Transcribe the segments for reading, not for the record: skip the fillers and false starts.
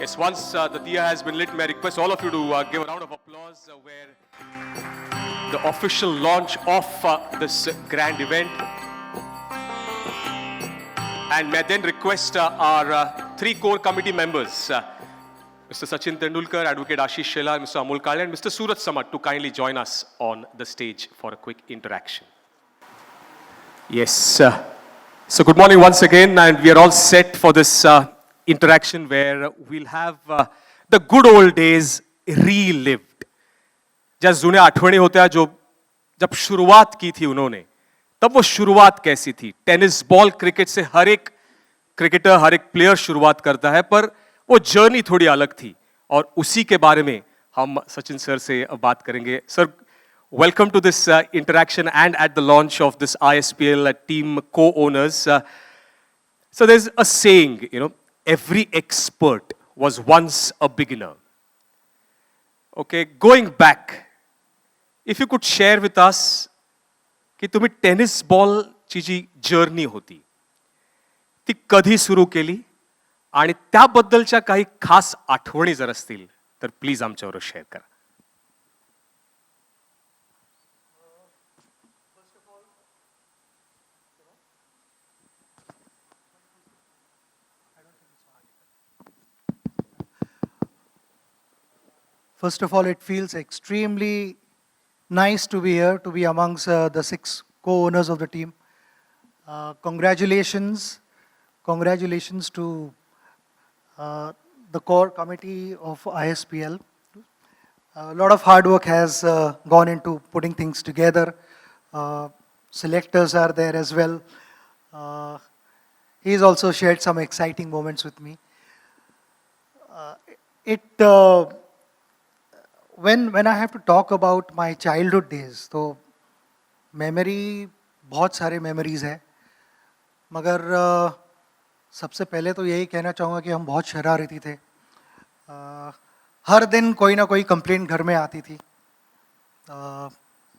Yes, once the diya has been lit, may I request all of you to give a round of applause where the official launch of this grand event. And may I then request our three core committee members, Mr. Sachin Tendulkar, Advocate Ashish Shelar, Mr. Amol Kale, and Mr. Surat Samat to kindly join us on the stage for a quick interaction. Yes. So good morning once again, and we are all set for this interaction where we'll have the good old days relived. जैसे जुने आठवनी होते हैं जो जब शुरुआत की थी उन्होंने, तब वो शुरुआत कैसी थी? टेनिस बॉल क्रिकेट से हर एक क्रिकेटर, हर एक प्लेयर शुरुआत करता है, पर वो जर्नी थोड़ी अलग थी और उसी के बारे में हम सचिन सर से बात करेंगे. Sir, welcome to this interaction and at the launch of this ISPL team co-owners. So there's a saying, every expert was once a beginner. Okay, going back, if you could share with us की तुम्ही tennis बॉलची जी journey होती ती कधी सुरू केली आणि त्याबद्दलच्या काही खास आठवणी जर असतील तर प्लीज आमच्याबरोबर शेअर करा. First of all, it feels extremely nice to be here, to be amongst the 6 co-owners of the team. Congratulations to the core committee of ISPL. A lot of hard work has gone into putting things together. Selectors are there as well. He's also shared some exciting moments with me. When I have to talk about my childhood days, तो memory बहुत सारे memories है, मगर सबसे पहले तो यही कहना चाहूँगा कि हम बहुत शरारती थे. हर दिन कोई ना कोई कंप्लेंट घर में आती थी.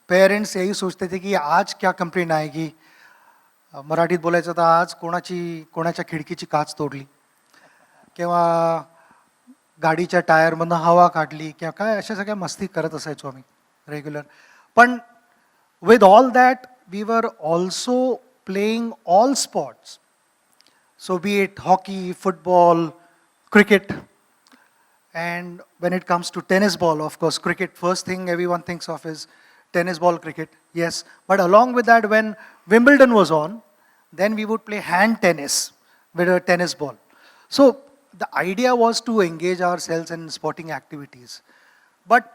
पेरेंट्स यही सोचते थे कि आज क्या कंप्लेंट आएगी. मराठीत बोलायचं तर आज कोणाच्या खिडकीची काच तोडली किंवा गाडीच्या टायरमधनं हवा काढली किंवा काय अशा सगळ्या मस्ती करत असायचो आम्ही रेग्युलर. पण with all that we were also playing all sports. So be it hockey, football, cricket, and when it comes to tennis ball, of course, cricket, first thing everyone thinks of is tennis ball cricket, yes. But along with that, when Wimbledon was on, then we would play hand tennis with a tennis ball. So the idea was to engage ourselves in sporting activities. But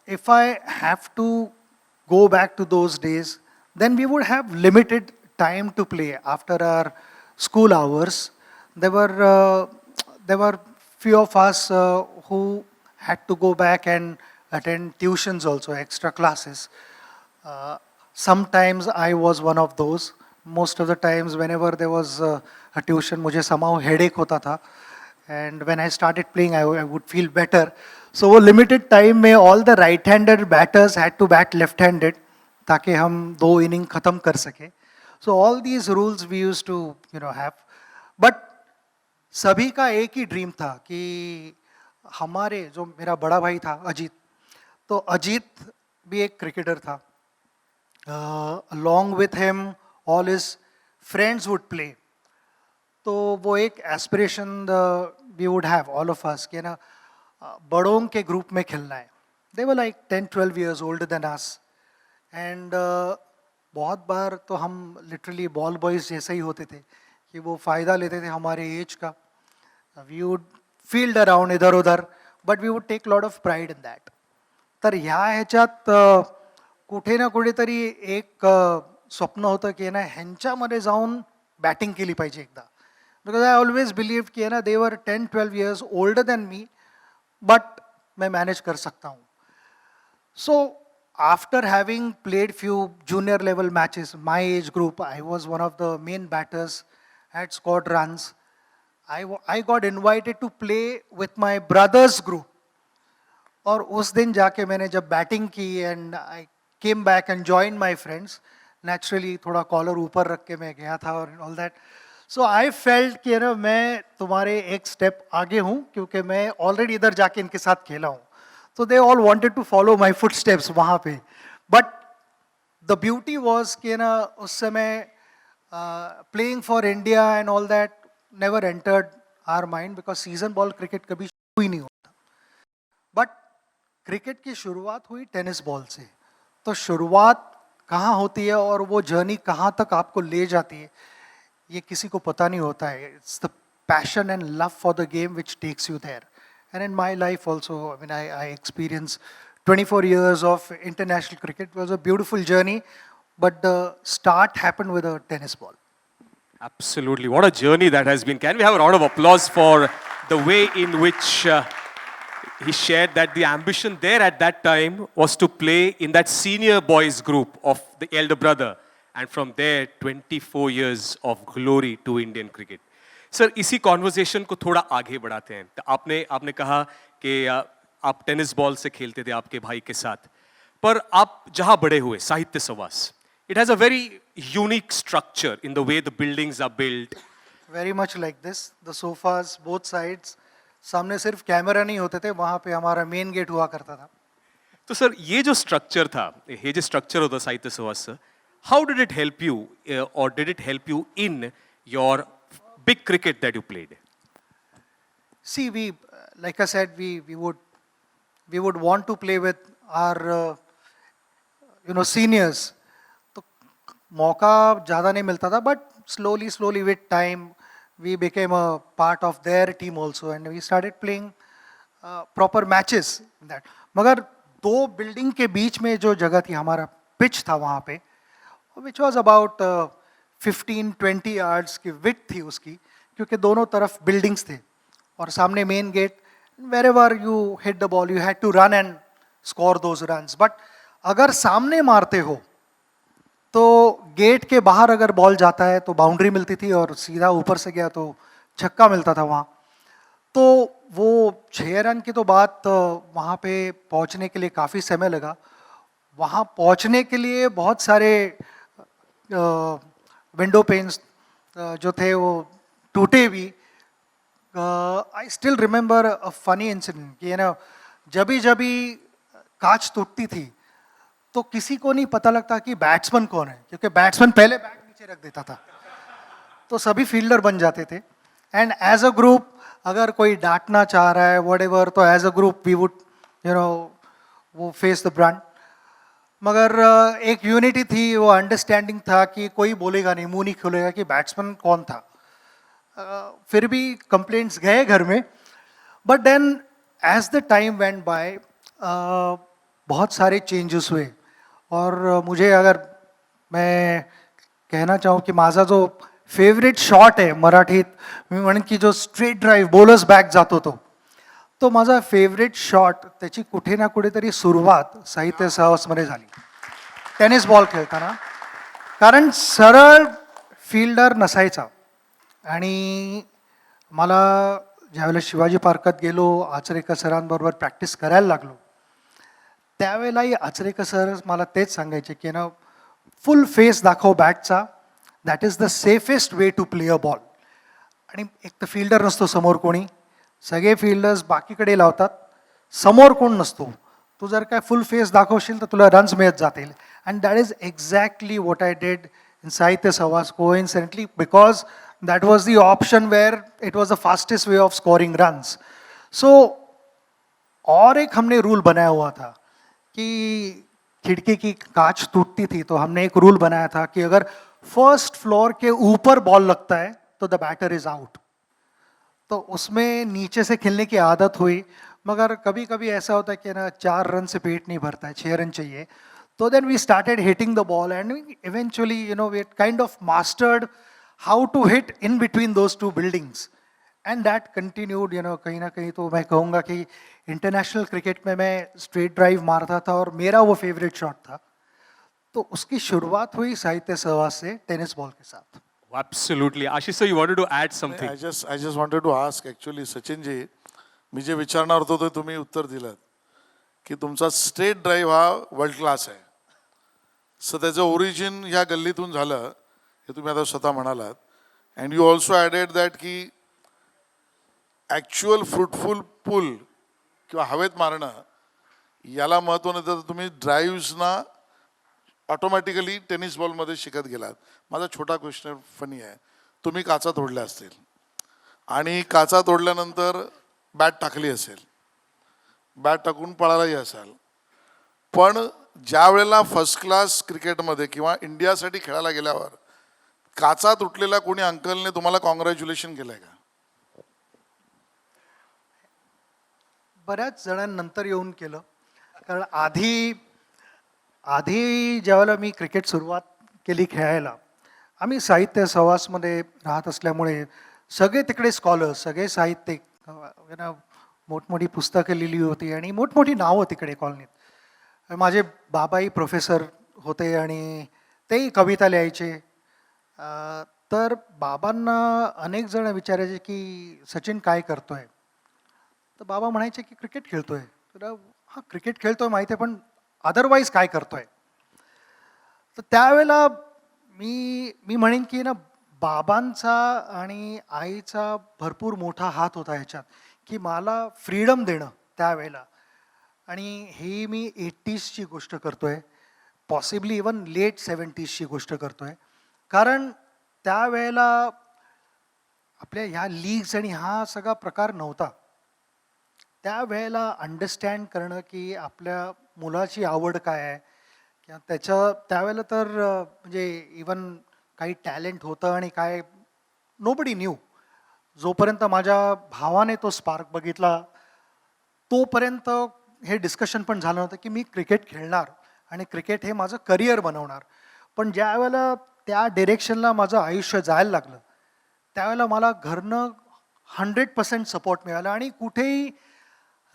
if I have to go back to those days, then we would have limited time to play after our school hours. There were few of us who had to go back and attend tuitions also, extra classes. Sometimes I was one of those. Most of the times whenever there was a tuition, मुझे somehow headache होता था. And when I started playing, I would feel better. So वो limited time में all the right-handed batters had to bat left-handed ताकि हम 2 innings खत्म कर सके. So all these rules we used to have. But सभी का एक ही ड्रीम था कि हमारे जो मेरा बड़ा भाई था अजीत, तो अजीत भी एक क्रिकेटर था. Along with him all his friends would play. तो वो एक aspiration we would have all of us कि ना बड़ों के ग्रुप में खेलना है. They were like 10-12 years older than us. And बहुत बार तो हम लिटरली बॉल बॉयज जैसे ही होते थे कि वो फ़ायदा लेते थे हमारे एज का. वी वुड फील्ड अराउंड इधर उधर, but we would take lot of pride in that. तर ह्या ह्याच्यात कुठे ना कुठेतरी एक स्वप्न होतं की ना ह्यांच्यामध्ये जाऊन बॅटिंग केली पाहिजे एकदा. बिकॉज आय ऑलवेज बिलीव की ना दे वर 10-12 years older than me, but मैं मैनेज कर सकता हूँ. सो after having played few junior level matches, my age group, I was one of the main batters, had scored runs. I got invited to play with my brother's group. और उस दिन जाके मैंने जब बैटिंग की and I came back and join my friends, naturally थोड़ा collar ऊपर रख के मैं गया था और all that. So I felt कि ना मैं तुम्हारे एक स्टेप आगे हूँ क्योंकि मैं ऑलरेडी इधर जाके इनके साथ खेला हूँ. तो they all wanted to follow my footsteps वहाँ पे. बट द ब्यूटी वाज कि ना उस समय playing for India and all that never entered our mind because season ball cricket कभी शुरू ही नहीं होता. बट क्रिकेट की शुरुआत हुई टेनिस बॉल से. तो शुरुआत कहाँ होती है और वो जर्नी कहाँ तक आपको ले जाती है ये किसी को पता नहीं होता है. It's the passion and love for the game which takes you there. And in my life also I experience 24 years of international cricket. It was a beautiful journey, but the start happened with a tennis ball. Absolutely. What a journey that has been. Can we have a round of applause for the way in which he shared that the ambition there at that time was to play in that senior boys group of the elder brother, and from there 24 years of glory to Indian cricket. Sir इसी conversation को थोड़ा आगे बढ़ाते हैं. तो आपने कहा कि आप टेनिस बॉल से खेलते थे आपके भाई के साथ, पर आप जहाँ बड़े हुए साहित्य सवास, it has a very unique structure in the way the buildings are built. Very much like this. The sofas, both sides. सामने सिर्फ कैमरा नहीं होते थे, वहाँ पे हमारा मेन गेट हुआ करता था. तो सर ये जो स्ट्रक्चर था, ये जो स्ट्रक्चर होता साहित्य सवास, how did it help you or did it help you in your big cricket that you played? See, like I said, we would want to play with our seniors. तो मौका ज़्यादा नहीं मिलता था, but slowly with time we became a part of their team also and we started playing proper matches in that. मगर दो building के बीच में जो जगह थी, हमारा पिच था वहाँ पे, which was about 15-20 yards की width थी उसकी, क्योंकि दोनों तरफ बिल्डिंग्स थे और सामने main gate. wherever you hit the ball you had to run and score those runs. but अगर सामने मारते हो तो गेट के बाहर अगर बॉल जाता है तो बाउंड्री मिलती थी और सीधा ऊपर से गया तो छक्का मिलता था वहाँ. तो वो 6 रन की तो बात वहाँ पे पहुँचने के लिए काफ़ी समय लगा. वहाँ पहुँचने के लिए बहुत सारे विंडो पेन्स जो थे वो टूटे भी. I still remember a funny incident कि जब कांच टूटती थी तो किसी को नहीं पता लगता कि बैट्समैन कौन है, क्योंकि बैट्समैन पहले बैट नीचे रख देता था तो सभी फील्डर बन जाते थे. एंड एज अ ग्रुप अगर कोई डांटना चाह रहा है व्हाटएवर, तो as a group we would वो फेस द ब्रंट. मगर एक यूनिटी थी, वो अंडरस्टैंडिंग था कि कोई बोलेगा नहीं, मुंह नहीं खोलेगा कि बैट्समैन कौन था. फिर भी कंप्लेंट्स गए घर में. But then as the time went by बहुत सारे चेंजेस हुए. और मुझे अगर मैं कहना चाहूँ कि माझा जो फेवरेट शॉट आहे मराठीत, मी म्हणेन की जो स्ट्रेट ड्राईव्ह बॉलर्स बॅक जातो तो माझा फेवरेट शॉट, त्याची कुठे ना कुठेतरी सुरुवात साहित्य सहवासमध्ये झाली टेनिस बॉल खेळताना. कारण सरळ फील्डर नसायचा आणि मला ज्यावेळेला शिवाजी पार्कात गेलो, आचरेकर सरांबरोबर प्रॅक्टिस करायला लागलो, त्यावेळेलाही आचरेकर सर मला तेच सांगायचे की फुल फेस दाखव बॅटचा, that is the safest way to play a ball. आणि एक तर फिल्डर नसतो समोर कोणी, सगळे फिल्डर्स बाकीकडे लावतात, समोर कोण नसतो. तू जर काय फुल फेस दाखवशील तर तुला रन्स मिळत जातील. And that is exactly what I did in साहित्य सहवास coincidentally, because that was the option where it was the fastest way of scoring runs. So और एक हमने रूल बनाया हुआ था कि खिड़की की कांच टूटती थी तो हमने एक रूल बनाया था कि अगर फर्स्ट फ्लोर के ऊपर बॉल लगता है तो द बैटर इज आउट. तो उसमें नीचे से खेलने की आदत हुई. मगर कभी कभी ऐसा होता है कि 4 रन से पेट नहीं भरता है, 6 रन चाहिए. तो then we started hitting the ball and eventually we kind of mastered how to hit in between those two buildings. And that continued, कहीं ना कहीं तो मैं कहूँगा कि इंटरनेशनल क्रिकेट में मैं स्ट्रेट ड्राइव मारता था और मेरा वो फेवरेट शॉट था. तो उसकी शुरुआत हुई साहित्य सहवास से टेनिस बॉल के साथ. Absolutely. Ashish sir, you wanted to add something. I just wanted to ask actually सचिनजी, मी जे विचारणार होतो ते तुम्ही उत्तर दिलं की तुमचा स्ट्रेट ड्राईव्ह हा वर्ल्ड क्लास आहे. सो त्याचं ओरिजिन ह्या गल्लीतून झालं हे तुम्ही आता स्वतः म्हणालात. And you also added that की ॲक्च्युअल फ्रुटफुल पुल किंवा हवेत मारणं याला महत्त्व नाही, तर तुम्ही ड्राईव्हजना ऑटोमॅटिकली टेनिस बॉलमध्ये शिकत गेलात. माझा छोटा क्वेश्चन फनी आहे, तुम्ही काचा तोडल्या असतील आणि काचा तोडल्यानंतर बॅट टाकली असेल, बॅट टाकून पळालाही असाल, पण ज्या वेळेला फर्स्ट क्लास क्रिकेटमध्ये किंवा इंडियासाठी खेळायला गेल्यावर काचा तुटलेल्या कोणी अंकलने तुम्हाला कॉंग्रॅच्युलेशन केलंय का? बऱ्याच जणांनंतर येऊन केलं. कारण आधी ज्यावेळेला मी क्रिकेट सुरुवात केली खेळायला, आम्ही साहित्य सहवासमध्ये राहत असल्यामुळे सगळे तिकडे स्कॉलर्स, सगळे साहित्यिक, मोठमोठी पुस्तकं लिहिली होती आणि मोठमोठी नावं तिकडे कॉलनीत. माझे बाबाही प्रोफेसर होते आणि तेही कविता लिहायचे. तर बाबांना अनेक जण विचारायचे की सचिन काय करतोय? तर बाबा म्हणायचे की क्रिकेट खेळतोय. तर हा क्रिकेट खेळतोय माहिती आहे, पण अदरवाईज काय करतोय? तर त्यावेळेला मी म्हणेन की बाबांचा आणि आईचा भरपूर मोठा हात होता ह्याच्यात, की मला फ्रीडम देणं त्यावेळेला. आणि ही मी 80sची गोष्ट करतोय, पॉसिबली इवन लेट 70sची गोष्ट करतोय. कारण त्यावेळेला आपल्या ह्या लीग्स आणि हा सगळा प्रकार नव्हता. त्यावेळेला अंडरस्टँड करणं की आपल्या मुलाची आवड काय आहे किंवा त्यावेळेला तर म्हणजे इवन काही टॅलेंट होतं आणि काय नोबडी न्यू. जोपर्यंत माझ्या भावाने तो स्पार्क बघितला तोपर्यंत हे डिस्कशन पण झालं नव्हतं की मी क्रिकेट खेळणार आणि क्रिकेट हे माझं करिअर बनवणार. पण ज्या वेळेला त्या डिरेक्शनला माझं आयुष्य जायला लागलं त्यावेळेला मला घरनं 100% सपोर्ट मिळाला आणि कुठेही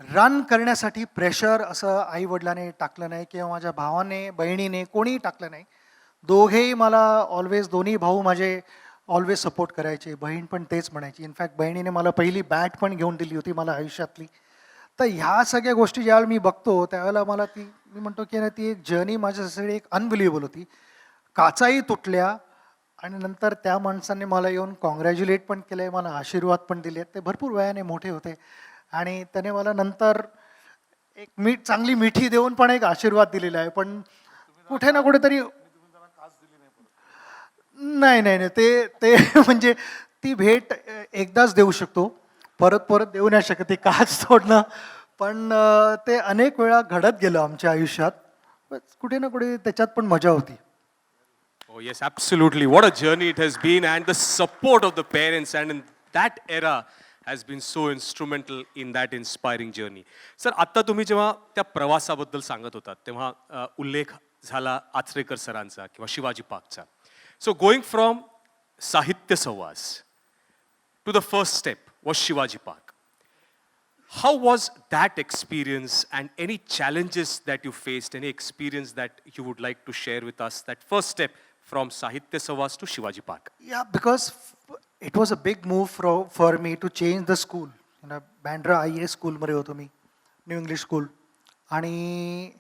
रन करण्यासाठी प्रेशर असं आईवडिलांनी टाकलं नाही किंवा माझ्या भावाने बहिणीने कोणीही टाकलं नाही. दोघेही मला ऑलवेज, दोन्ही भाऊ माझे ऑलवेज सपोर्ट करायचे. बहीण पण तेच म्हणायची. इनफॅक्ट बहिणीने मला पहिली बॅट पण घेऊन दिली होती मला आयुष्यातली. तर ह्या सगळ्या गोष्टी ज्यावेळेला मी बघतो त्यावेळेला मला मी म्हणतो की ती एक जर्नी माझ्यासाठी एक अनबिलिव्हेबल होती. काचाही तुटल्या आणि नंतर त्या माणसाने मला येऊन कॉंग्रॅच्युलेट पण केलं आहे, मला आशीर्वाद पण दिले. ते भरपूर वयाने मोठे होते आणि त्याने मला नंतर एक चांगली मिठी देऊन पण एक आशीर्वाद दिलेला आहे. पण कुठे ना कुठेतरी नाही ते म्हणजे ती भेट एकदाच देऊ शकतो, परत देऊ नाही शकत ती काच तोडणं. पण ते अनेक वेळा घडत गेलं आमच्या आयुष्यात. कुठे ना कुठे त्याच्यात पण मजा होती. Oh, yes, absolutely. What a journey it has been, and the support of the parents and in that era has been so instrumental in that inspiring journey. Sir, आत्ता तुम्ही जेव्हा त्या प्रवासाबद्दल सांगत होतात तेव्हा उल्लेख झाला आचरेकर सरांचा किंवा Shivaji पार्कचा. So going from Sahitya Savas to the first step was Shivaji Park. How was that experience and any challenges that you faced, any experience that you would like to share with us, that first step from Sahitya Savas to Shivaji Park? Yeah, because it was a big move for me to change the school. Bandra IAS स्कूलमध्ये होतो मी, new English school. आणि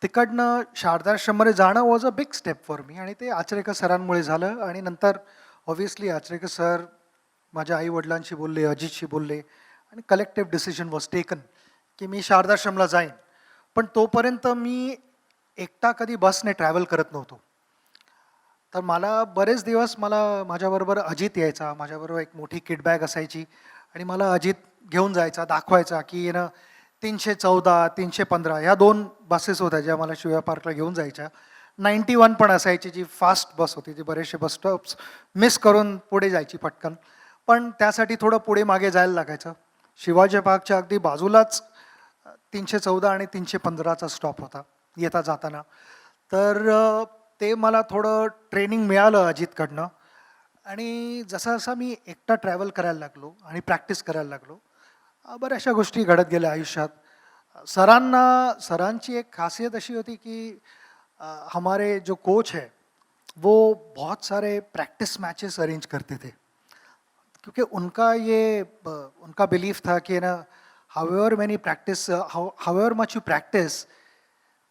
तिकडनं शारदाश्रममध्ये जाणं was a big step for me. आणि ते आचरेकर सरांमुळे झालं. आणि नंतर ऑब्व्हियसली आचरेकर सर माझ्या आईवडिलांशी बोलले, अजितशी बोलले आणि कलेक्टिव्ह डिसिजन वॉज टेकन की मी शारदाश्रमला जाईन. पण तोपर्यंत मी एकटा कधी बसने ट्रॅव्हल करत नव्हतो. तर मला बरेच दिवस माझ्याबरोबर अजित यायचा, माझ्याबरोबर एक मोठी किट बॅग असायची आणि मला अजित घेऊन जायचा, दाखवायचा की 314, 315 ह्या 2 बसेस होत्या ज्या मला शिवाजी पार्कला घेऊन जायच्या. 91 पण असायची जी फास्ट बस होती, जी बरेचसे बस स्टॉप्स मिस करून पुढे जायची पटकन. पण त्यासाठी थोडं पुढे मागे जायला लागायचं. शिवाजी पार्कच्या अगदी बाजूलाच 314 आणि 315चा स्टॉप होता येता जाताना. तर ते मला थोडं ट्रेनिंग मिळालं अजितकडनं. आणि जसा जसा मी एकटा ट्रॅव्हल करायला लागलो आणि प्रॅक्टिस करायला लागलो, बऱ्याचशा गोष्टी घडत गेल्या आयुष्यात. सरांची एक खासियत अशी होती की हमारे जो कोच है वो बहुत सारे प्रैक्टिस मैचेस अरेंज करते थे, क्योंकि उनका बिलीफ था कि ना, however many practice however much you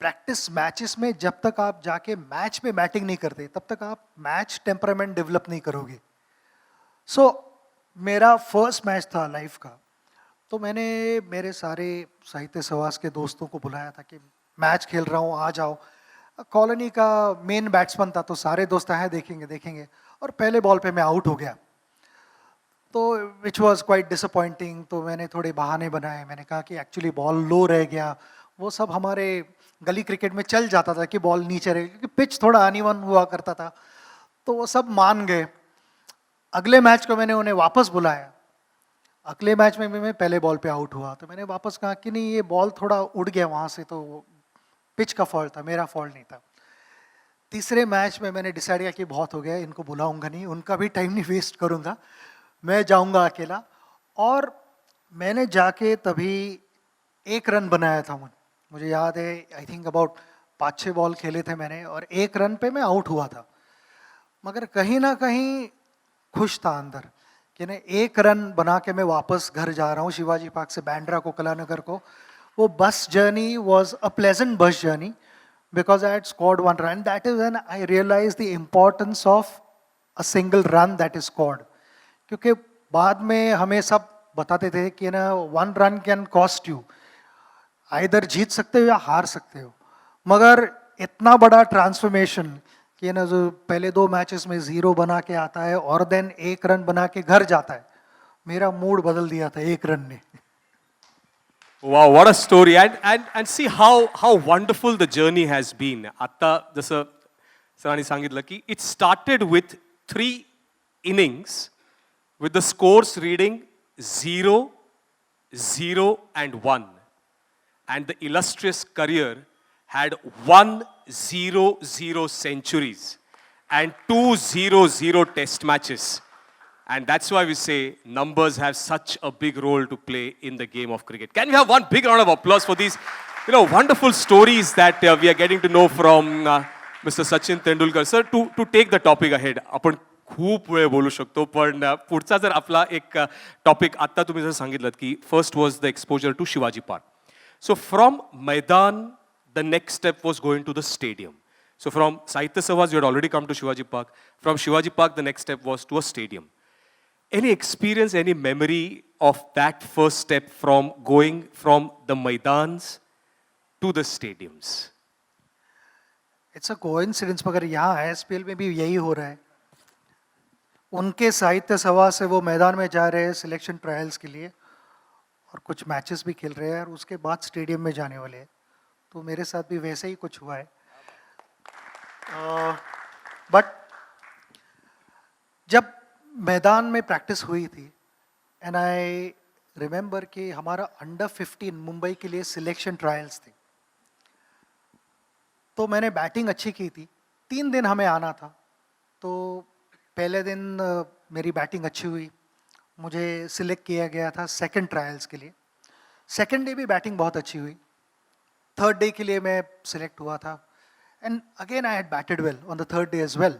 practice matches में जब तक आप जाके मैच में बैटिंग नहीं करते तब तक आप मैच टेम्परामेंट डेवलप नहीं करोगे. सो मेरा फर्स्ट मैच था लाइफ का, तो मैंने मेरे सारे साहित्य सवास के दोस्तों को बुलाया था कि मैच खेल रहा हूँ, आ जाओ. कॉलोनी का मेन बैट्समैन था, तो सारे दोस्त आए देखेंगे, और पहले बॉल पे मैं आउट हो गया. तो विच वॉज क्वाइट डिसअपॉइंटिंग. तो मैंने थोड़े बहाने बनाए, मैंने कहा कि एक्चुअली बॉल लो रह गया. वो सब हमारे गली क्रिकेट में चल जाता था कि बॉल नीचे रहे, क्योंकि पिच थोड़ा अनइवन हुआ करता था. तो वो सब मान गए. अगले मैच को मैंने उन्हें वापस बुलाया. अगले मैच में भी मैं पहले बॉल पे आउट हुआ, तो मैंने वापस कहा कि नहीं, ये बॉल थोड़ा उड़ गया वहाँ से, तो पिच का फॉल्ट था, मेरा फॉल्ट नहीं था. तीसरे मैच में मैंने डिसाइड किया कि बहुत हो गया, इनको बुलाऊंगा नहीं, उनका भी टाइम नहीं वेस्ट करूंगा, मैं जाऊंगा अकेला. और मैंने जाके तभी 1 रन बनाया था. मुझे याद है, आई थिंक अबाउट 5-6 बॉल खेले थे मैंने, और 1 रन पे मैं आउट हुआ था. मगर कहीं ना कहीं खुश था अंदर कि नहीं, 1 रन बना के मैं वापस घर जा रहा हूँ, शिवाजी पार्क से बैंड्रा को कलानगर को. वो bus journey was a pleasant bus journey, because I had scored 1 run. That is when I realized the importance of a single run that is scored. क्योंकि बाद में हमें सब बताते थे कि ना, 1 run can cost you, either जीत सकते हो या हार सकते हो. मगर इतना बड़ा ट्रांसफॉर्मेशन कि ना, जो पहले 2 मैचेस में 0 बना के आता है और देन 1 रन बना के घर जाता है, मेरा मूड बदल दिया था 1 रन ने. Wow, what a story. And see how wonderful the journey has been. Atta जसं सरांनी सांगितलं की it started with 3 innings with the scores reading 0, 0 and 1. And the illustrious career had 100 centuries and 200 test matches. And that's why we say numbers have such a big role to play in the game of cricket. Can we have one big round of applause for these, wonderful stories that we are getting to know from Mr. Sachin Tendulkar. Sir, to take the topic ahead, आपण खूप वेळ बोलू शकतो, पण पुढचा जर आपला एक टॉपिक आत्ता तुम्ही जर सांगितलं की first was the exposure to Shivaji park. So from मैदान the next step was going to the stadium. So from Sahitya Savas, you had already come to Shivaji Park. From Shivaji Park, the next step was to a stadium. Any experience, any memory of that first step from going from the Maidans to the stadiums? It's a coincidence, मगर यहाँ ISPL में भी यही हो रहा है. उनके साहित्य सभा से वो मैदान में जा रहे हैं सिलेक्शन ट्रायल्स के लिए, और कुछ मैचेस भी खेल रहे हैं, और उसके बाद स्टेडियम में जाने वाले हैं. तो मेरे साथ भी वैसे ही कुछ हुआ है. बट जब मैदान में प्रैक्टिस हुई थी, एंड आई रिमेंबर कि हमारा अंडर 15 मुंबई के लिए सिलेक्शन ट्रायल्स थे, तो मैंने बैटिंग अच्छी की थी. 3 दिन हमें आना था. तो पहले दिन मेरी बैटिंग अच्छी हुई, मुझे सिलेक्ट किया गया था सेकंड ट्रायल्स के लिए. सेकंड डे भी बैटिंग बहुत अच्छी हुई. थर्ड डे के लिए मैं सिलेक्ट हुआ था, and again I had batted well on the third day as well.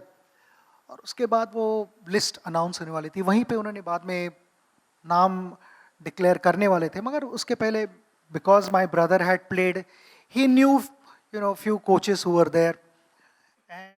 और उसके बाद वो लिस्ट अनाउंस होने वाली थी, वहीं पे उन्होंने बाद में नाम डिक्लेयर करने वाले थे. मगर उसके पहले, because my brother had played, he knew few coaches who were there, and